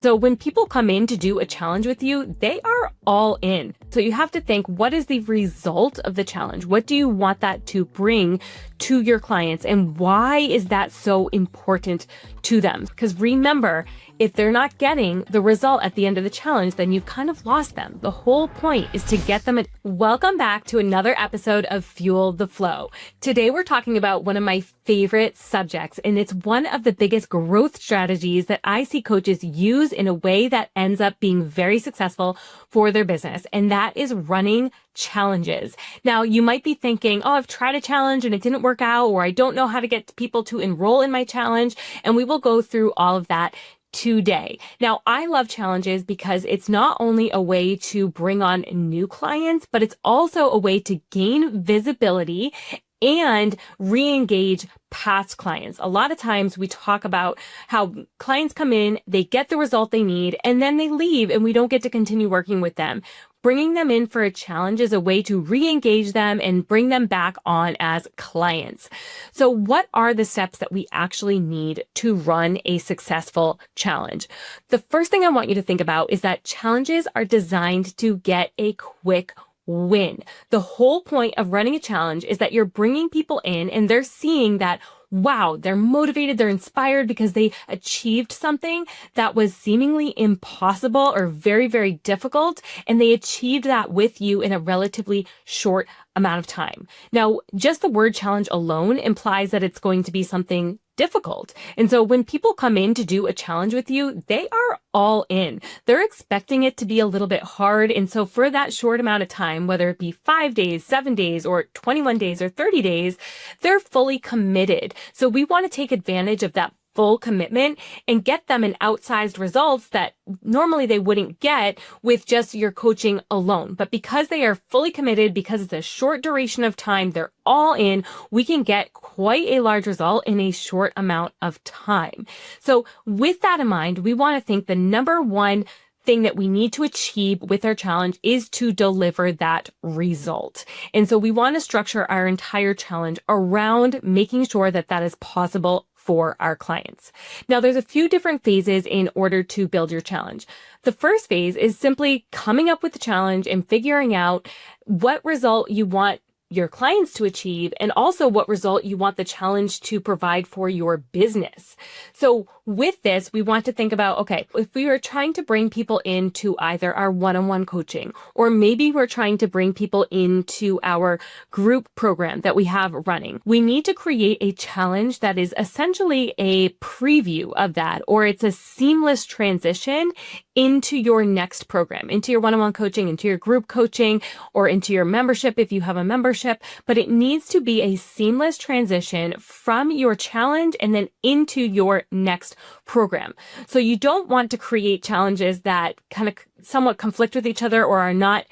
So when people come in to do a challenge with you, they are all in. So you have to think, what is the result of the challenge? What do you want that to bring to your clients? And why is that so important to them? Because remember, if they're not getting the result at the end of the challenge, then you've kind of lost them. The whole point is to get them. Welcome back to another episode of Fuel the Flow. Today, we're talking about one of my favorite subjects, and it's one of the biggest growth strategies that I see coaches use in a way that ends up being very successful for their business. And that is running challenges. Now, you might be thinking, oh, I've tried a challenge and it didn't work out, or I don't know how to get people to enroll in my challenge. And we will go through all of that today. Now, I love challenges because it's not only a way to bring on new clients, but it's also a way to gain visibility and re-engage past clients. A lot of times we talk about how clients come in, they get the result they need, and then they leave and we don't get to continue working with them. Bringing them in for a challenge is a way to re-engage them and bring them back on as clients. So what are the steps that we actually need to run a successful challenge? The first thing I want you to think about is that challenges are designed to get a quick win. The whole point of running a challenge is that you're bringing people in and they're seeing that, wow, they're motivated, they're inspired because they achieved something that was seemingly impossible or very, very difficult. And they achieved that with you in a relatively short amount of time. Now, just the word challenge alone implies that it's going to be something difficult. And so when people come in to do a challenge with you, they are all in. They're expecting it to be a little bit hard. And so for that short amount of time, whether it be 5 days, 7 days, or 21 days, or 30 days, they're fully committed. So we want to take advantage of that full commitment and get them an outsized results that normally they wouldn't get with just your coaching alone. But because they are fully committed, because it's a short duration of time, they're all in, we can get quite a large result in a short amount of time. So with that in mind, we want to think the number one thing that we need to achieve with our challenge is to deliver that result. And so we want to structure our entire challenge around making sure that that is possible for our clients. Now, there's a few different phases in order to build your challenge. The first phase is simply coming up with the challenge and figuring out what result you want your clients to achieve and also what result you want the challenge to provide for your business. So with this, we want to think about, okay, if we are trying to bring people into either our one-on-one coaching, or maybe we're trying to bring people into our group program that we have running, we need to create a challenge that is essentially a preview of that, or it's a seamless transition into your next program, into your one-on-one coaching, into your group coaching, or into your membership if you have a membership. But it needs to be a seamless transition from your challenge and then into your next program. So you don't want to create challenges that kind of somewhat conflict with each other or are not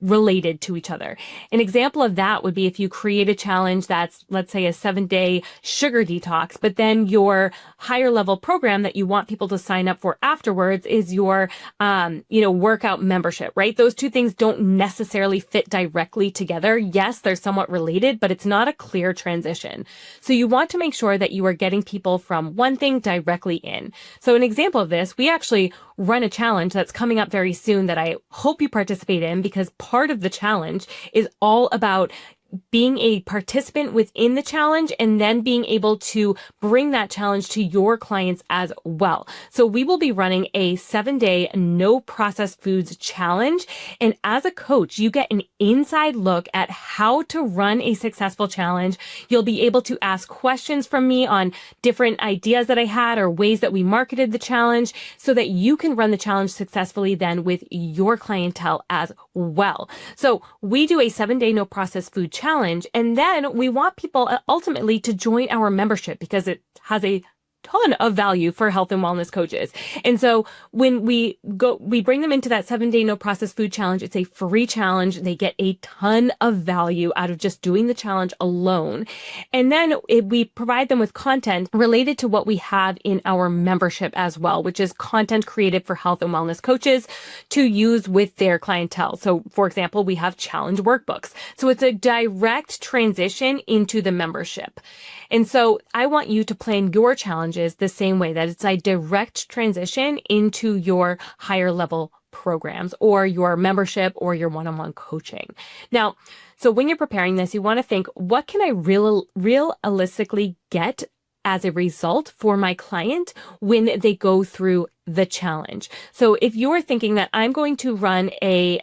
related to each other. An example of that would be if you create a challenge that's, let's say, a 7-day sugar detox, but then your higher level program that you want people to sign up for afterwards is your, workout membership, right? Those two things don't necessarily fit directly together. Yes, they're somewhat related, but it's not a clear transition. So you want to make sure that you are getting people from one thing directly in. So an example of this, we actually run a challenge that's coming up very soon that I hope you participate in, because part of the challenge is all about being a participant within the challenge and then being able to bring that challenge to your clients as well. So we will be running a 7-day no processed foods challenge. And as a coach, you get an inside look at how to run a successful challenge. You'll be able to ask questions from me on different ideas that I had or ways that we marketed the challenge so that you can run the challenge successfully then with your clientele as well. So we do a 7-day no processed food challenge, and then we want people ultimately to join our membership because it has a ton of value for health and wellness coaches. And so when we bring them into that 7-day no processed food challenge. It's a free challenge. They get a ton of value out of just doing the challenge alone. And then we provide them with content related to what we have in our membership as well, which is content created for health and wellness coaches to use with their clientele. So for example, we have challenge workbooks. So it's a direct transition into the membership. And so I want you to plan your challenges challenges the same way, that it's a direct transition into your higher level programs or your membership or your one-on-one coaching. Now, so when you're preparing this, you want to think, what can I realistically get as a result for my client when they go through the challenge? So if you're thinking that I'm going to run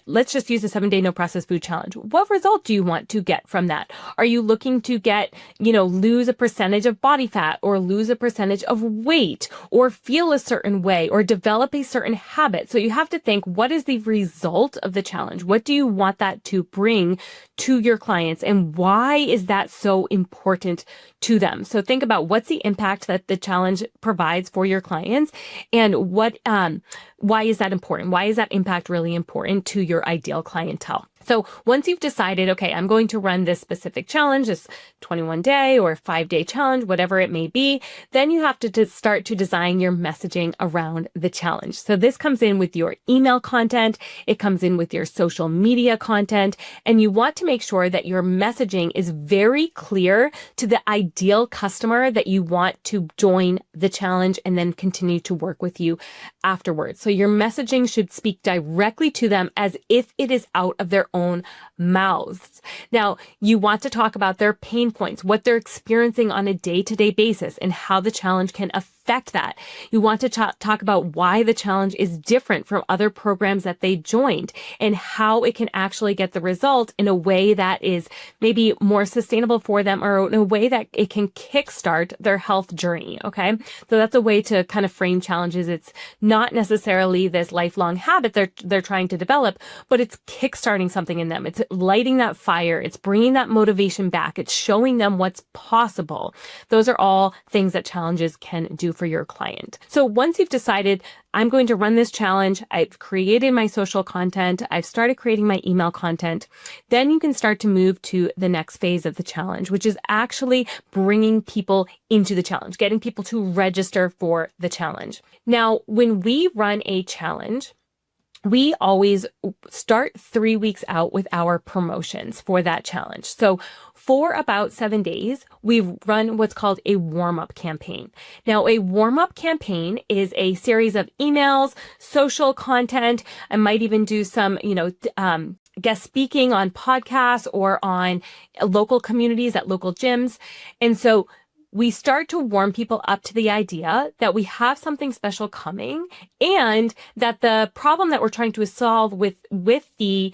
let's just use a 7-day no processed food challenge, what result do you want to get from that? Are you looking to get, lose a percentage of body fat or lose a percentage of weight or feel a certain way or develop a certain habit? So you have to think, what is the result of the challenge? What do you want that to bring to your clients, and why is that so important to them? So think about, what's the impact that the challenge provides for your clients, and why is that important? Why is that impact really important to your ideal clientele? So once you've decided, okay, I'm going to run this specific challenge, this 21-day or 5-day challenge, whatever it may be, then you have to start to design your messaging around the challenge. So this comes in with your email content, it comes in with your social media content, and you want to make sure that your messaging is very clear to the ideal customer that you want to join the challenge and then continue to work with you afterwards. So your messaging should speak directly to them as if it is out of their own mouths. Now, you want to talk about their pain points, what they're experiencing on a day-to-day basis, and how the challenge can affect that. You want to talk about why the challenge is different from other programs that they joined, and how it can actually get the result in a way that is maybe more sustainable for them, or in a way that it can kickstart their health journey. Okay. So that's a way to kind of frame challenges. It's not necessarily this lifelong habit they're trying to develop, but it's kickstarting something in them. It's lighting that fire. It's bringing that motivation back. It's showing them what's possible. Those are all things that challenges can do for your client. So once you've decided, I'm going to run this challenge, I've created my social content, I've started creating my email content, then you can start to move to the next phase of the challenge, which is actually bringing people into the challenge, getting people to register for the challenge. Now, when we run a challenge, we always start 3 weeks out with our promotions for that challenge. So for about 7 days, we run what's called a warm-up campaign. Now, a warm-up campaign is a series of emails, social content. I might even do some, guest speaking on podcasts or on local communities at local gyms. And so we start to warm people up to the idea that we have something special coming, and that the problem that we're trying to solve with the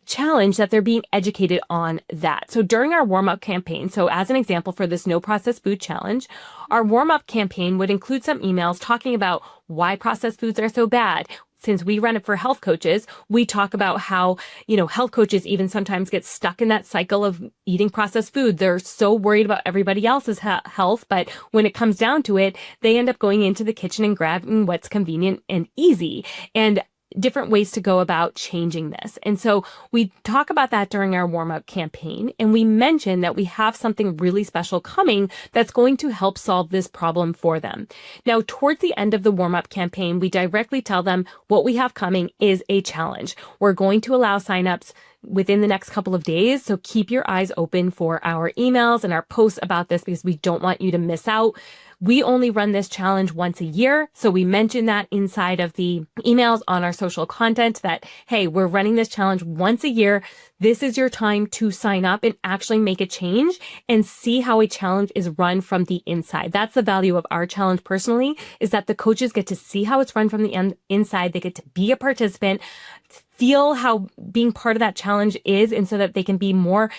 challenge, that they're being educated on that. So during our warm-up campaign, so as an example for this no processed food challenge, our warm-up campaign would include some emails talking about why processed foods are so bad. Since we run it for health coaches, we talk about how, health coaches even sometimes get stuck in that cycle of eating processed food. They're so worried about everybody else's health, but when it comes down to it, they end up going into the kitchen and grabbing what's convenient and easy, and different ways to go about changing this. And so we talk about that during our warm-up campaign, and we mention that we have something really special coming that's going to help solve this problem for them. Now, towards the end of the warm-up campaign, we directly tell them what we have coming is a challenge. We're going to allow signups within the next couple of days. So keep your eyes open for our emails and our posts about this, because we don't want you to miss out. We only run this challenge once a year. So we mention that inside of the emails on our social content that, hey, we're running this challenge once a year. This is your time to sign up and actually make a change and see how a challenge is run from the inside. That's the value of our challenge personally, is that the coaches get to see how it's run from the inside. They get to be a participant, feel how being part of that challenge is, and so that they can be more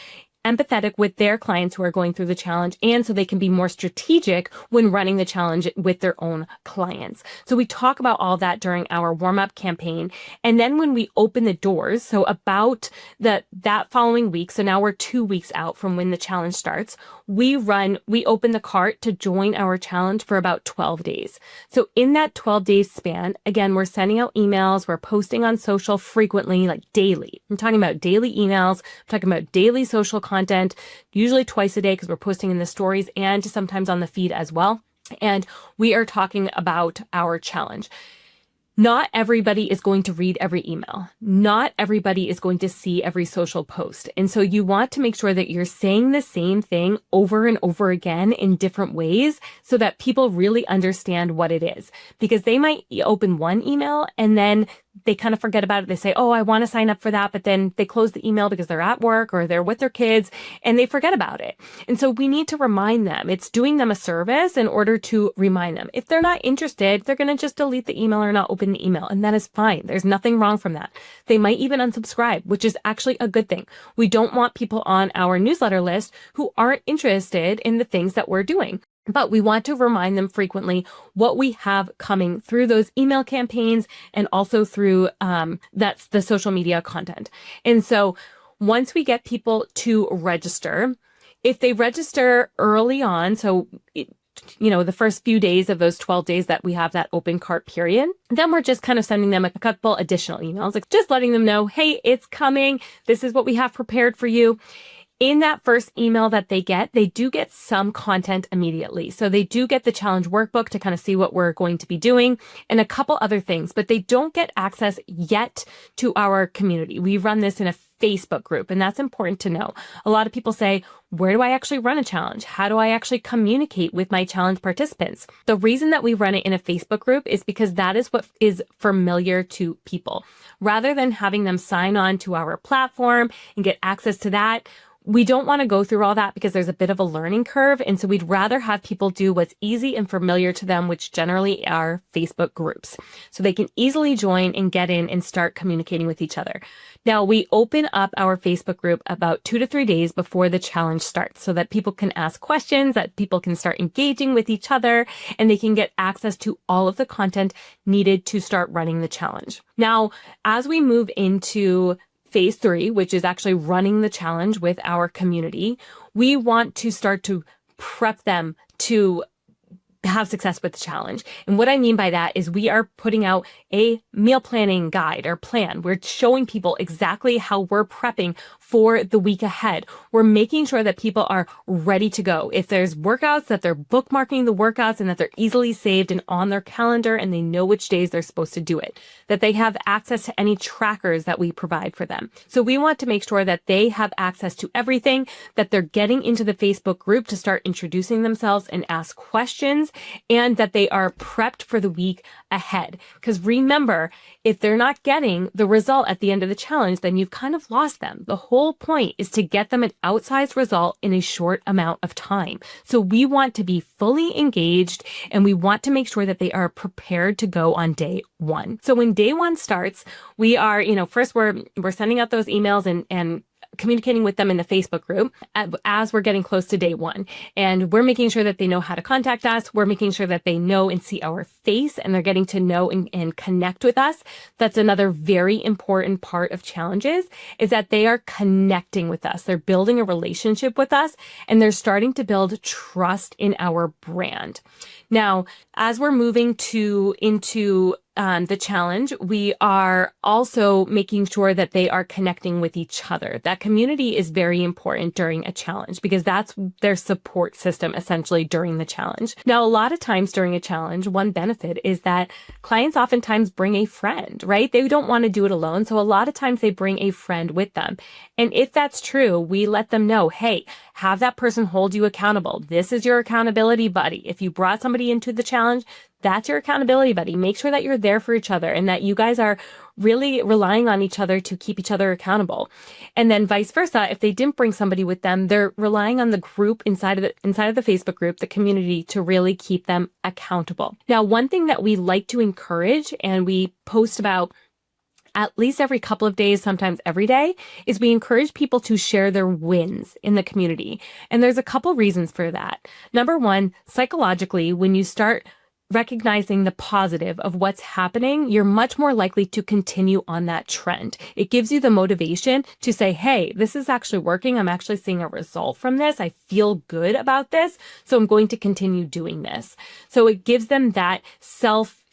empathetic with their clients who are going through the challenge, and so they can be more strategic when running the challenge with their own clients. So we talk about all that during our warm-up campaign. And then when we open the doors, so about that following week, so now we're 2 weeks out from when the challenge starts, we open the cart to join our challenge for about 12 days. So in that 12-day span, again, we're sending out emails, we're posting on social frequently, like daily. I'm talking about daily emails, I'm talking about daily social content, usually twice a day, because we're posting in the stories and sometimes on the feed as well. And we are talking about our challenge. Not everybody is going to read every email. Not everybody is going to see every social post. And so you want to make sure that you're saying the same thing over and over again in different ways so that people really understand what it is. Because they might open one email and then they kind of forget about it. They say, oh, I want to sign up for that. But then they close the email because they're at work or they're with their kids and they forget about it. And so we need to remind them. It's doing them a service in order to remind them. If they're not interested, they're going to just delete the email or not open the email. And that is fine. There's nothing wrong from that. They might even unsubscribe, which is actually a good thing. We don't want people on our newsletter list who aren't interested in the things that we're doing. But we want to remind them frequently what we have coming through those email campaigns and also through that's the social media content. And so once we get people to register, if they register early on, so the first few days of those 12 days that we have that open cart period, then we're just kind of sending them a couple additional emails, like just letting them know, hey, it's coming. This is what we have prepared for you. In that first email that they do get some content immediately. So they do get the challenge workbook to kind of see what we're going to be doing and a couple other things, but they don't get access yet to our community. We run this in a Facebook group, and that's important to know. A lot of people say, where do I actually run a challenge? How do I actually communicate with my challenge participants? The reason that we run it in a Facebook group is because that is what is familiar to people. Rather than having them sign on to our platform and get access to that, we don't want to go through all that because there's a bit of a learning curve. And so we'd rather have people do what's easy and familiar to them, which generally are Facebook groups. So they can easily join and get in and start communicating with each other. Now, we open up our Facebook group about 2 to 3 days before the challenge starts so that people can ask questions, that people can start engaging with each other, and they can get access to all of the content needed to start running the challenge. Now, as we move into phase 3, which is actually running the challenge with our community, we want to start to prep them to have success with the challenge. And what I mean by that is we are putting out a meal planning guide or plan. We're showing people exactly how we're prepping for the week ahead. We're making sure that people are ready to go. If there's workouts, that they're bookmarking the workouts and that they're easily saved and on their calendar and they know which days they're supposed to do it, that they have access to any trackers that we provide for them. So we want to make sure that they have access to everything, that they're getting into the Facebook group to start introducing themselves and ask questions, and that they are prepped for the week ahead. Because remember, if they're not getting the result at the end of the challenge, then you've kind of lost them. The whole point is to get them an outsized result in a short amount of time. So we want to be fully engaged and we want to make sure that they are prepared to go on day 1. So when day 1 starts, we are, first we're sending out those emails and communicating with them in the Facebook group as we're getting close to day 1. And we're making sure that they know how to contact us. We're making sure that they know and see our face and they're getting to know and connect with us. That's another very important part of challenges is that they are connecting with us. They're building a relationship with us and they're starting to build trust in our brand. Now, as we're moving into the challenge, we are also making sure that they are connecting with each other. That community is very important during a challenge because that's their support system essentially during the challenge. Now, a lot of times during a challenge, one benefit is that clients oftentimes bring a friend, right? They don't want to do it alone. So a lot of times they bring a friend with them. And if that's true, we let them know, hey, have that person hold you accountable. This is your accountability buddy. If you brought somebody into the challenge, that's your accountability buddy. Make sure that you're there for each other and that you guys are really relying on each other to keep each other accountable. And then vice versa, if they didn't bring somebody with them, they're relying on the group inside of the Facebook group, the community, to really keep them accountable. Now, one thing that we like to encourage and we post about at least every couple of days, sometimes every day, is we encourage people to share their wins in the community. And there's a couple reasons for that. Number one, psychologically, when you start recognizing the positive of what's happening, you're much more likely to continue on that trend. It gives you the motivation to say, hey, this is actually working. I'm actually seeing a result from this. I feel good about this. So I'm going to continue doing this. So it gives them that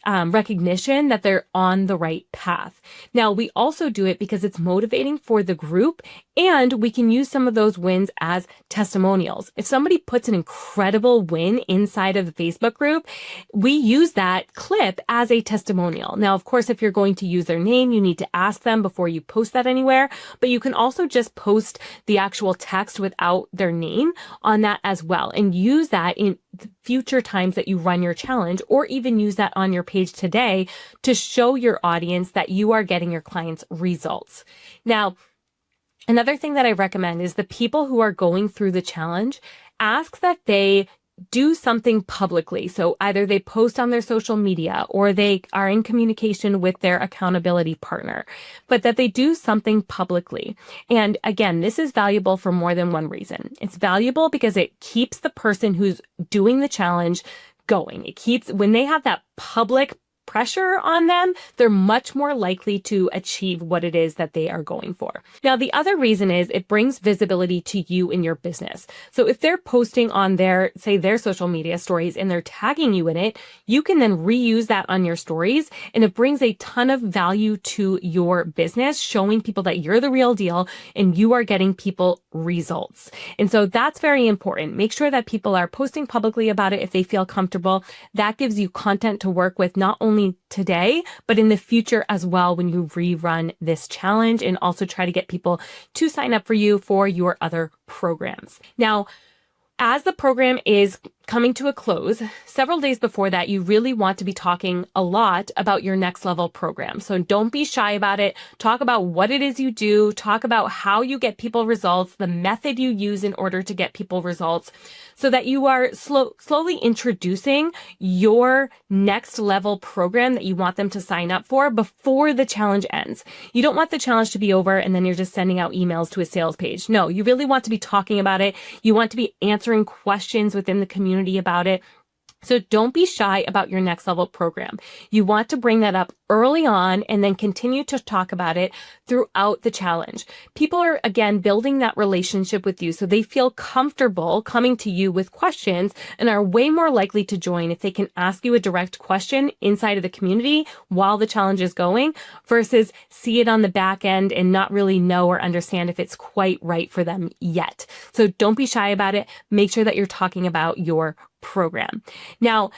recognition that they're on the right path. Now, we also do it because it's motivating for the group, and we can use some of those wins as testimonials. If somebody puts an incredible win inside of the Facebook group, we use that clip as a testimonial. Now, of course, if you're going to use their name, you need to ask them before you post that anywhere, but you can also just post the actual text without their name on that as well, and use that in future times that you run your challenge, or even use that on your page today to show your audience that you are getting your clients results. Now, another thing that I recommend is the people who are going through the challenge, ask that they do something publicly. So either they post on their social media or they are in communication with their accountability partner, but that they do something publicly. And again, this is valuable for more than one reason. It's valuable because it keeps the person who's doing the challenge going. It keeps, when they have that public pressure on them, they're much more likely to achieve what it is that they are going for. Now, the other reason is it brings visibility to you in your business. So if they're posting on their social media stories and they're tagging you in it, you can then reuse that on your stories, and it brings a ton of value to your business, showing people that you're the real deal and you are getting people results. And so that's very important. Make sure that people are posting publicly about it if they feel comfortable. That gives you content to work with, not only today, but in the future as well when you rerun this challenge, and also try to get people to sign up for you for your other programs. Now, as the program is coming to a close, several days before that, you really want to be talking a lot about your next level program. So don't be shy about it. Talk about what it is you do. Talk about how you get people results, the method you use in order to get people results, so that you are slowly introducing your next level program that you want them to sign up for before the challenge ends. You don't want the challenge to be over and then you're just sending out emails to a sales page. No, you really want to be talking about it. You want to be answering questions within the community about it. So don't be shy about your next level program. You want to bring that up early on and then continue to talk about it throughout the challenge. People are, again, building that relationship with you, so they feel comfortable coming to you with questions and are way more likely to join if they can ask you a direct question inside of the community while the challenge is going, versus see it on the back end and not really know or understand if it's quite right for them yet. So don't be shy about it. Make sure that you're talking about your program. Now,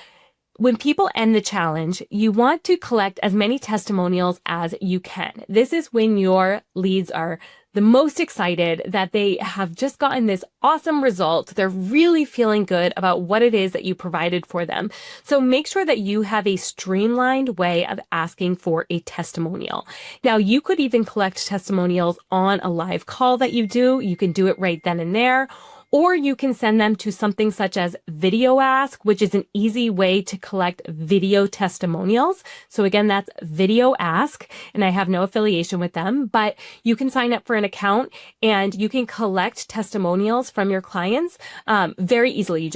when people end the challenge, you want to collect as many testimonials as you can. This is when your leads are the most excited that they have just gotten this awesome result. They're really feeling good about what it is that you provided for them. So make sure that you have a streamlined way of asking for a testimonial. Now, you could even collect testimonials on a live call that you do. You can do it right then and there. Or you can send them to something such as Video Ask, which is an easy way to collect video testimonials. So again, that's Video Ask, and I have no affiliation with them, but you can sign up for an account and you can collect testimonials from your clients very easily.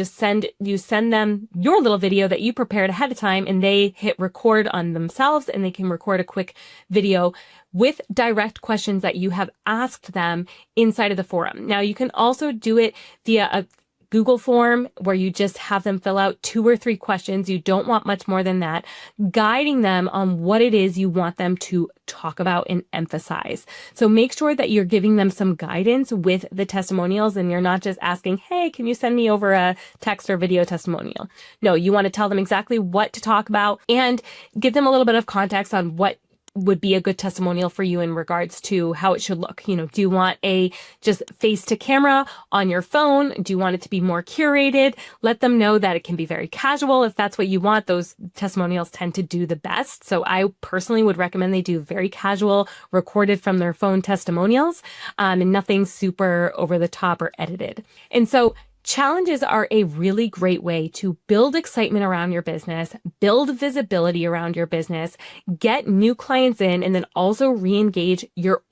You send them your little video that you prepared ahead of time, and they hit record on themselves, and they can record a quick video with direct questions that you have asked them inside of the forum. Now, you can also do it via a Google form where you just have them fill out 2 or 3 questions. You don't want much more than that, guiding them on what it is you want them to talk about and emphasize. So make sure that you're giving them some guidance with the testimonials, and you're not just asking, hey, can you send me over a text or video testimonial? No, you want to tell them exactly what to talk about and give them a little bit of context on what would be a good testimonial for you in regards to how it should look. Do you want a just face to camera on your phone? Do you want it to be more curated? Let them know that it can be very casual. If that's what you want, those testimonials tend to do the best. So I personally would recommend they do very casual, recorded from their phone testimonials, and nothing super over the top or edited. And so challenges are a really great way to build excitement around your business, build visibility around your business, get new clients in, and then also re-engage your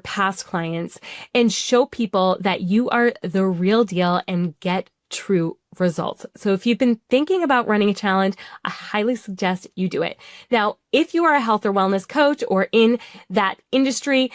past clients and show people that you are the real deal and get true results. So if you've been thinking about running a challenge, I highly suggest you do it. Now, if you are a health or wellness coach or in that industry,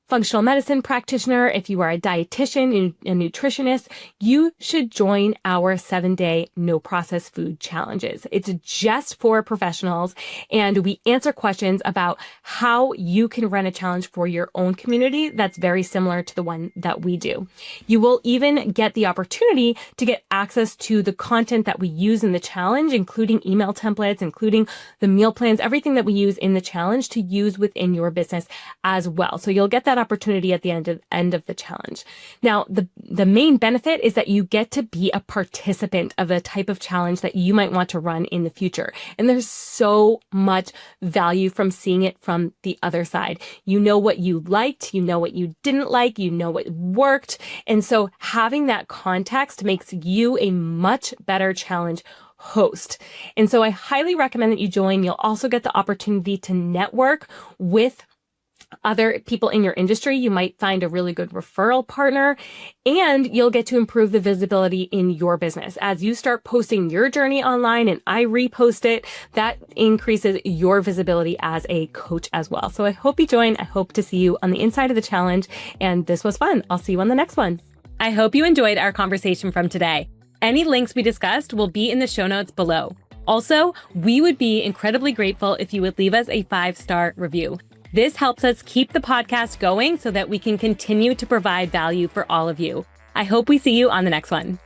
functional medicine practitioner, if you are a dietitian, a nutritionist, you should join our 7-day no processed food challenges. It's just for professionals, and we answer questions about how you can run a challenge for your own community that's very similar to the one that we do. You will even get the opportunity to get access to the content that we use in the challenge, including email templates, including the meal plans, everything that we use in the challenge to use within your business as well. So you'll get that opportunity at the end of the challenge. Now, the main benefit is that you get to be a participant of a type of challenge that you might want to run in the future. And there's so much value from seeing it from the other side. You know what you liked, you know what you didn't like, you know what worked. And so having that context makes you a much better challenge host. And so I highly recommend that you join. You'll also get the opportunity to network with other people in your industry. You might find a really good referral partner, and you'll get to improve the visibility in your business. As you start posting your journey online and I repost it, that increases your visibility as a coach as well. So I hope you join. I hope to see you on the inside of the challenge. And this was fun. I'll see you on the next one. I hope you enjoyed our conversation from today. Any links we discussed will be in the show notes below. Also, we would be incredibly grateful if you would leave us a 5-star review. This helps us keep the podcast going so that we can continue to provide value for all of you. I hope we see you on the next one.